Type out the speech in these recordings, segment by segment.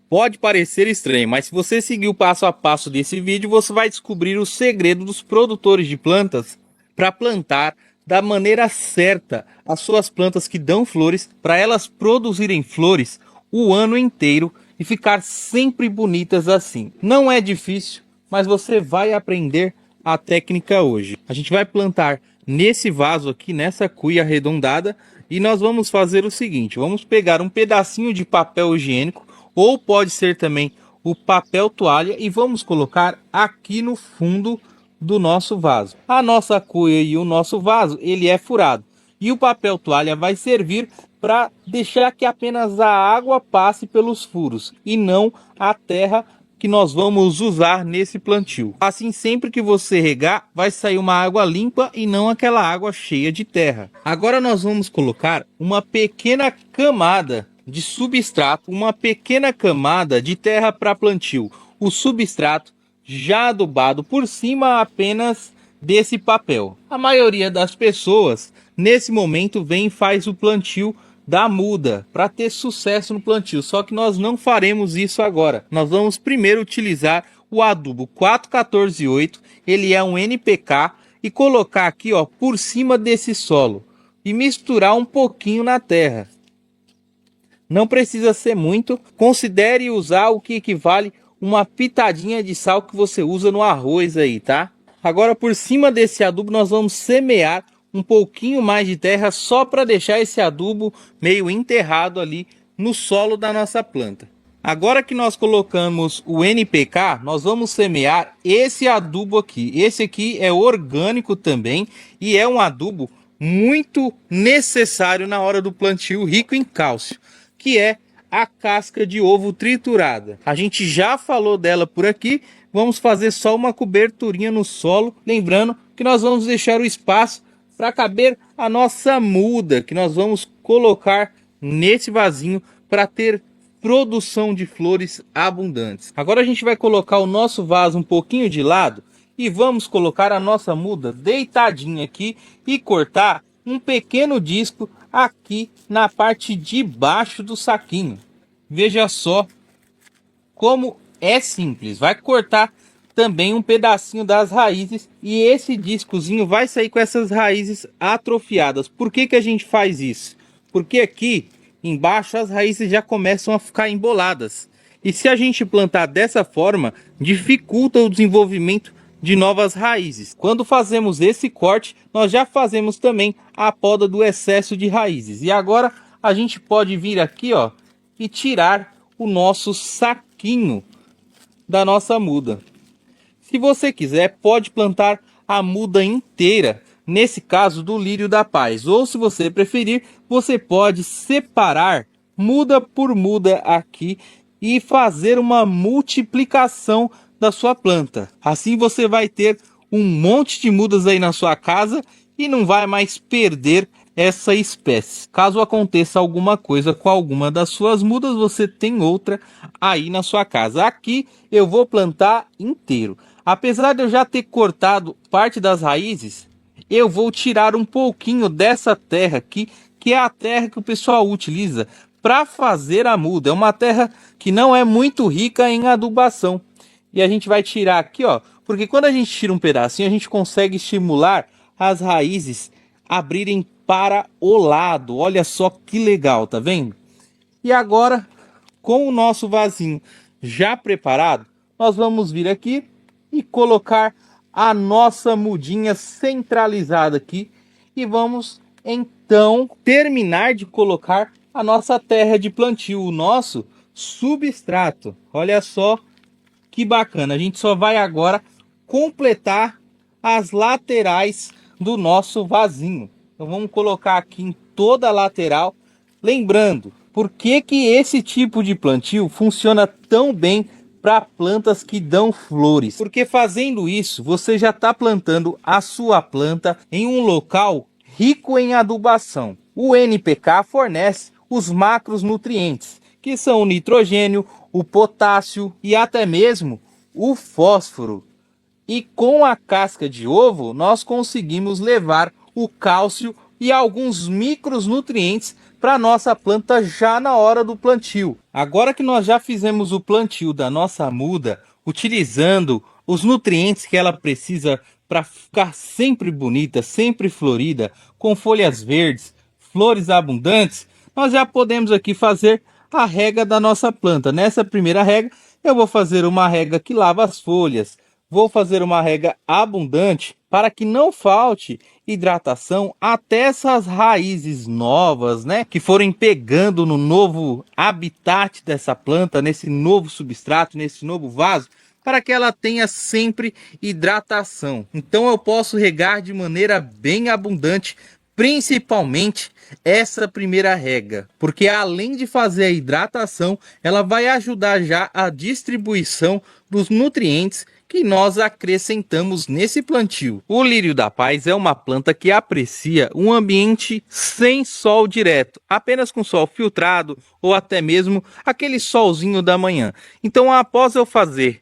Pode parecer estranho, mas se você seguir o passo a passo desse vídeo, você vai descobrir o segredo dos produtores de plantas para plantar da maneira certa as suas plantas que dão flores, para elas produzirem flores o ano inteiro e ficar sempre bonitas assim. Não é difícil, mas você vai aprender a técnica hoje. A gente vai plantar nesse vaso aqui, nessa cuia arredondada, e nós vamos fazer o seguinte: vamos pegar um pedacinho de papel higiênico, ou pode ser também o papel toalha, e vamos colocar aqui no fundo do nosso vaso. A nossa cuia e o nosso vaso, ele é furado, e o papel toalha vai servir para deixar que apenas a água passe pelos furos e não a terra que nós vamos usar nesse plantio. Assim, sempre que você regar, vai sair uma água limpa e não aquela água cheia de terra. Agora nós vamos colocar uma pequena camada de substrato, uma pequena camada de terra para plantio. O substrato já adubado por cima apenas desse papel. A maioria das pessoas nesse momento vem e faz o plantio da muda para ter sucesso no plantio, só que nós não faremos isso agora. Nós vamos primeiro utilizar o adubo 414-8, ele é um NPK, e colocar aqui, ó, por cima desse solo e misturar um pouquinho na terra. Não precisa ser muito, considere usar o que equivale uma pitadinha de sal que você usa no arroz aí, tá? Agora, por cima desse adubo nós vamos semear um pouquinho mais de terra, só para deixar esse adubo meio enterrado ali no solo da nossa planta. Agora que nós colocamos o NPK, nós vamos semear esse adubo aqui. Esse aqui é orgânico também e é um adubo muito necessário na hora do plantio, rico em cálcio, que é a casca de ovo triturada. A gente já falou dela por aqui, vamos fazer só uma coberturinha no solo, lembrando que nós vamos deixar o espaço para caber a nossa muda, que nós vamos colocar nesse vasinho para ter produção de flores abundantes. Agora a gente vai colocar o nosso vaso um pouquinho de lado e vamos colocar a nossa muda deitadinha aqui e cortar um pequeno disco aqui na parte de baixo do saquinho. Veja só como é simples. Vai cortar também um pedacinho das raízes e esse discozinho vai sair com essas raízes atrofiadas. Por que que a gente faz isso? Porque aqui embaixo as raízes já começam a ficar emboladas. E se a gente plantar dessa forma, dificulta o desenvolvimento de novas raízes. Quando fazemos esse corte, nós já fazemos também a poda do excesso de raízes. E agora a gente pode vir aqui, ó, e tirar o nosso saquinho da nossa muda. Se você quiser, pode plantar a muda inteira, nesse caso do lírio da paz. Ou se você preferir, você pode separar muda por muda aqui e fazer uma multiplicação da sua planta. Assim você vai ter um monte de mudas aí na sua casa e não vai mais perder essa espécie. Caso aconteça alguma coisa com alguma das suas mudas, você tem outra aí na sua casa. Aqui eu vou plantar inteiro. Apesar de eu já ter cortado parte das raízes, eu vou tirar um pouquinho dessa terra aqui, que é a terra que o pessoal utiliza para fazer a muda. É uma terra que não é muito rica em adubação. E a gente vai tirar aqui, ó, porque quando a gente tira um pedacinho, a gente consegue estimular as raízes abrirem para o lado. Olha só que legal, tá vendo? E agora, com o nosso vasinho já preparado, nós vamos vir aqui e colocar a nossa mudinha centralizada aqui e vamos então terminar de colocar a nossa terra de plantio, o nosso substrato. Olha só que bacana, a gente só vai agora completar as laterais do nosso vasinho. Então vamos colocar aqui em toda a lateral. Lembrando, por que que esse tipo de plantio funciona tão bem para plantas que dão flores? Porque fazendo isso, você já está plantando a sua planta em um local rico em adubação. O NPK fornece os macronutrientes, que são o nitrogênio, o potássio e até mesmo o fósforo. E com a casca de ovo, nós conseguimos levar o cálcio e alguns micronutrientes para nossa planta já na hora do plantio. Agora que nós já fizemos o plantio da nossa muda, utilizando os nutrientes que ela precisa para ficar sempre bonita, sempre florida, com folhas verdes, flores abundantes, nós já podemos aqui fazer a rega da nossa planta. Nessa primeira rega, eu vou fazer uma rega que lava as folhas. Vou fazer uma rega abundante para que não falte hidratação até essas raízes novas, né, que forem pegando no novo habitat dessa planta, nesse novo substrato, nesse novo vaso, para que ela tenha sempre hidratação. Então eu posso regar de maneira bem abundante, principalmente essa primeira rega, porque além de fazer a hidratação, ela vai ajudar já a distribuição dos nutrientes que nós acrescentamos nesse plantio. O lírio da paz é uma planta que aprecia um ambiente sem sol direto, apenas com sol filtrado ou até mesmo aquele solzinho da manhã. Então, após eu fazer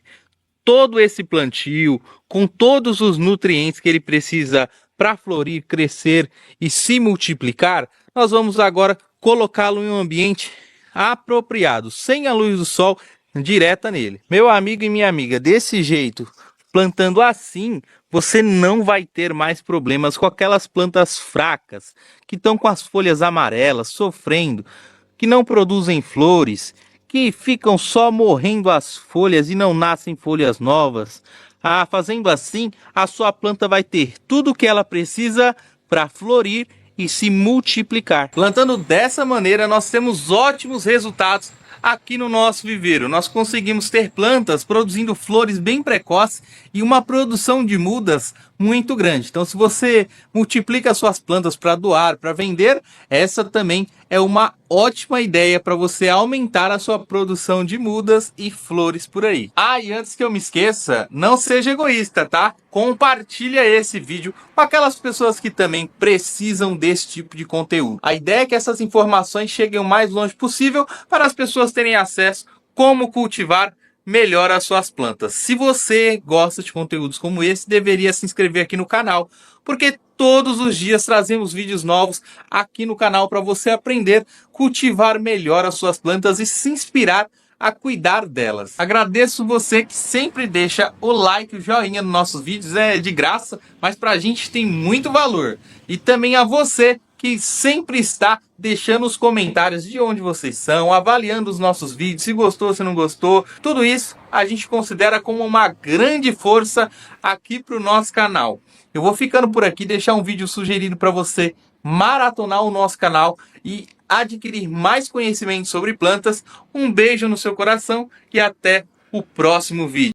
todo esse plantio com todos os nutrientes que ele precisa para florir, crescer e se multiplicar, nós vamos agora colocá-lo em um ambiente apropriado, sem a luz do sol direta nele. Meu amigo e minha amiga, desse jeito, plantando assim, você não vai ter mais problemas com aquelas plantas fracas, que estão com as folhas amarelas, sofrendo, que não produzem flores, que ficam só morrendo as folhas e não nascem folhas novas. Fazendo assim, a sua planta vai ter tudo o que ela precisa para florir e se multiplicar. Plantando dessa maneira, nós temos ótimos resultados aqui no nosso viveiro. Nós conseguimos ter plantas produzindo flores bem precoces e uma produção de mudas muito grande. Então, se você multiplica suas plantas para doar, para vender, essa também é uma ótima ideia para você aumentar a sua produção de mudas e flores por aí. E antes que eu me esqueça, não seja egoísta, tá? Compartilha esse vídeo com aquelas pessoas que também precisam desse tipo de conteúdo. A ideia é que essas informações cheguem o mais longe possível para as pessoas terem acesso como cultivar melhor as suas plantas. Se você gosta de conteúdos como esse, deveria se inscrever aqui no canal, porque todos os dias trazemos vídeos novos aqui no canal para você aprender a cultivar melhor as suas plantas e se inspirar a cuidar delas. Agradeço você que sempre deixa o like, o joinha nos nossos vídeos, é de graça, mas pra gente tem muito valor. E também a você que sempre está deixando os comentários de onde vocês são, avaliando os nossos vídeos, se gostou, se não gostou. Tudo isso a gente considera como uma grande força aqui para o nosso canal. Eu vou ficando por aqui, deixar um vídeo sugerido para você maratonar o nosso canal e adquirir mais conhecimento sobre plantas. Um beijo no seu coração e até o próximo vídeo.